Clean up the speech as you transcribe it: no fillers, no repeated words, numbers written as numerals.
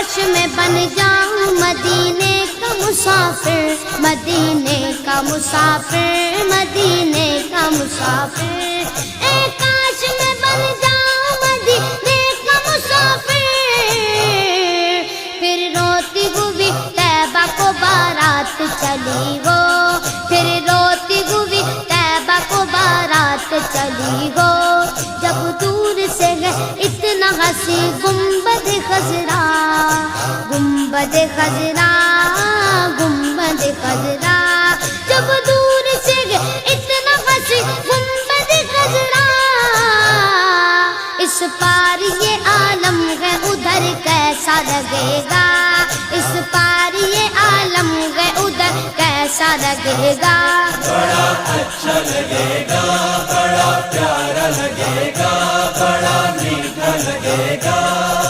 کاش میں بن جاؤں مدینے کا مسافر، مدینے کا مسافر، مدینے کا مسافر، اے کاش میں بن جاؤں مدینے کا مسافر، پھر روتی ہوئی طیبہ کو بارات چلی ہو، پھر روتی ہوئی طیبہ کو بارات چلی ہو، جب دور سے ہے اتنا ہنسی گنبد خضرا، گنبد خضرا، گنبد خضرا، جب دور سے ہے اتنا ہنسی گنبد خضرا، اس پار یہ عالم ہے ادھر کیسا لگے گا، اس پار یہ عالم ہے ادھر کیسا لگے گا، بڑا اچھا لگے گا، بڑا پیارا لگے گا، بڑا میٹھا لگے گا۔